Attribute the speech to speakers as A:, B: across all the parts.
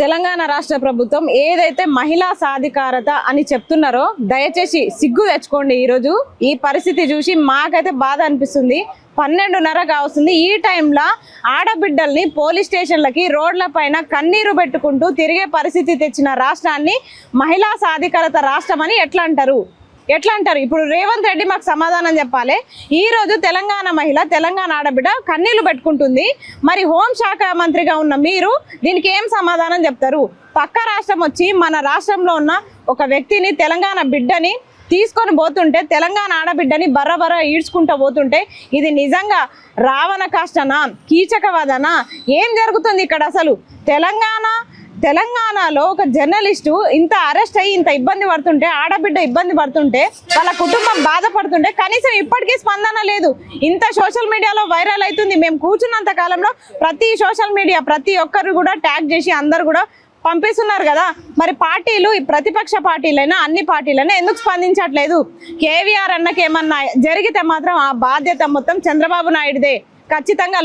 A: తెలంగాణ రాష్ట్ర ప్రభుత్వం ఏదైతే మహిళా సాధికారత అని చెప్తున్నారో దయచేసి సిగ్గు తెచ్చుకోండి. ఈరోజు ఈ పరిస్థితి చూసి మాకైతే బాధ అనిపిస్తుంది. 12:30 కావస్తుంది. ఈ టైంలో ఆడబిడ్డల్ని పోలీస్ స్టేషన్లకి రోడ్ల పైన కన్నీరు పెట్టుకుంటూ తిరిగే పరిస్థితి తెచ్చిన రాష్ట్రాన్ని మహిళా సాధికారత రాష్ట్రం అని ఎట్లా అంటారు? ఇప్పుడు రేవంత్ రెడ్డి మాకు సమాధానం చెప్పాలి. ఈ రోజు తెలంగాణ మహిళ, తెలంగాణ ఆడబిడ్డ కన్నీళ్లు పెట్టుకుంటుంది. మరి హోంశాఖ మంత్రిగా ఉన్న మీరు దీనికి ఏం సమాధానం చెప్తారు? పక్క రాష్ట్రం వచ్చి మన రాష్ట్రంలో ఉన్న ఒక వ్యక్తిని, తెలంగాణ బిడ్డని తీసుకొని పోతుంటే, తెలంగాణ ఆడబిడ్డని బర్ర ఈడ్చుకుంటూ పోతుంటే ఇది నిజంగా రావణ కాష్టనా, కీచకవాదనా? ఏం జరుగుతుంది ఇక్కడ అసలు? తెలంగాణలో ఒక జర్నలిస్టు ఇంత అరెస్ట్ అయ్యి ఇంత ఇబ్బంది పడుతుంటే, ఆడబిడ్డ ఇబ్బంది పడుతుంటే, వాళ్ళ కుటుంబం బాధపడుతుంటే కనీసం ఇప్పటికీ స్పందన లేదు. ఇంత సోషల్ మీడియాలో వైరల్ అవుతుంది. మేము కూర్చున్నంత కాలంలో ప్రతి సోషల్ మీడియా ప్రతి ఒక్కరు కూడా ట్యాగ్ చేసి అందరు కూడా పంపిస్తున్నారు కదా. మరి పార్టీలు, ప్రతిపక్ష పార్టీలైనా అన్ని పార్టీలైనా ఎందుకు స్పందించట్లేదు? కేవీఆర్ అన్నకి ఏమన్నా జరిగితే మాత్రం ఆ బాధ్యత మొత్తం చంద్రబాబు నాయుడుదే. ఖచ్చితంగా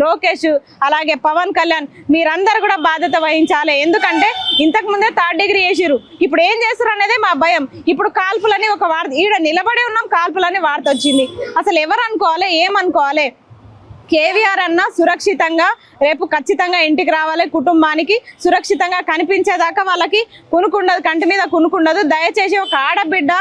A: లోకేష్ అలాగే పవన్ కళ్యాణ్ మీరందరూ కూడా బాధ్యత వహించాలి. ఎందుకంటే ఇంతకు ముందే 3rd డిగ్రీ చేసిరు. ఇప్పుడు ఏం చేస్తారు అనేది మా భయం. ఇప్పుడు కాల్పులని ఒక వార్త, ఈడ నిలబడి ఉన్నాం, కాల్పులని వార్త వచ్చింది. అసలు ఎవరు అనుకోవాలి, ఏమనుకోవాలి? కేవీఆర్ అన్న సురక్షితంగా రేపు ఖచ్చితంగా ఇంటికి రావాలి. కుటుంబానికి సురక్షితంగా కనిపించేదాకా వాళ్ళకి కునుకుండదు, కంటి మీద కునుకుండదు. దయచేసి ఒక ఆడబిడ్డ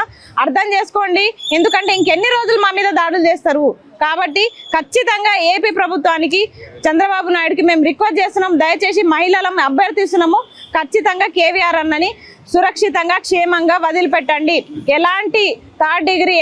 A: అర్థం చేసుకోండి. ఎందుకంటే ఇంకెన్ని రోజులు మా మీద దాడులు చేస్తారు? కాబట్టి ఖచ్చితంగా ఏపీ ప్రభుత్వానికి, చంద్రబాబు నాయుడుకి మేము రిక్వెస్ట్ చేస్తున్నాం. దయచేసి మహిళలను అభ్యర్థిస్తున్నాము. ఖచ్చితంగా కేవీఆర్ అన్నని సురక్షితంగా క్షేమంగా వదిలిపెట్టండి. ఎలాంటి 3rd డిగ్రీ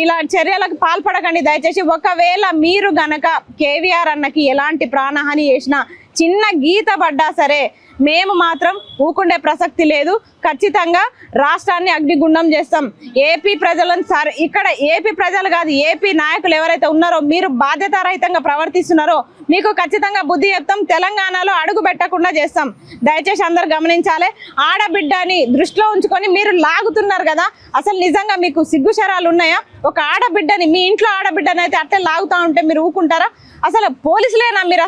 A: ఇలా చర్యలకు పాల్పడకండి దయచేసి. ఒకవేళ మీరు గనక కేవీఆర్ అన్నకి ఎలాంటి ప్రాణహాని చేసినా, చిన్న గీత పడ్డా సరే మేము మాత్రం ఊకుండే ప్రసక్తి లేదు. ఖచ్చితంగా రాష్ట్రాన్ని అగ్నిగుండం చేస్తాం. ఏపీ ప్రజలను ఇక్కడ ఏపీ ప్రజలు కాదు, ఏపీ నాయకులు ఎవరైతే ఉన్నారో మీరు బాధ్యతారహితంగా ప్రవర్తిస్తున్నారో మీకు ఖచ్చితంగా బుద్ధి చెప్తాం. తెలంగాణలో అడుగు పెట్టకుండా చేస్తాం. దయచేసి అందరు గమనించాలి. ఆడబిడ్డని దృష్టిలో ఉంచుకొని మీరు లాగుతున్నారు కదా. అసలు నిజంగా మీకు సిగ్గు శరాలు ఉన్నాయా? ఒక ఆడబిడ్డని, మీ ఇంట్లో ఆడబిడ్డని అయితే అట్టే లాగుతూ ఉంటే మీరు ఊకుంటారా? అసలు పోలీసులేనా మీరు?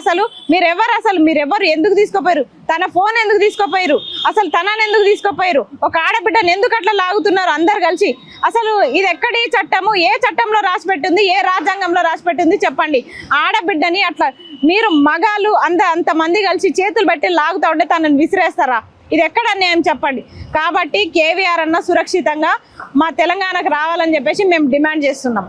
A: మీరెవరు ఎందుకు తీసుకోపోయారు? తన ఫోన్ ఎందుకు తీసుకోపోయారు? అసలు తనని ఎందుకు తీసుకోపోయారు? ఒక ఆడబిడ్డని ఎందుకు అట్లా లాగుతున్నారు అందరు కలిసి? అసలు ఇది ఎక్కడి చట్టము? ఏ చట్టంలో రాసిపెట్టింది? ఏ రాజ్యాంగంలో రాసిపెట్టింది? చెప్పండి. ఆడబిడ్డని అట్లా మీరు మగాళ్ళు అంతమంది కలిసి చేతులు పెట్టి లాగుతూ ఉంటే తనని విసిరేస్తారా? ఇది ఎక్కడ అన్యాయం చెప్పండి. కాబట్టి కేవీఆర్ అన్న సురక్షితంగా మా తెలంగాణకు రావాలని చెప్పేసి మేము డిమాండ్ చేస్తున్నాం.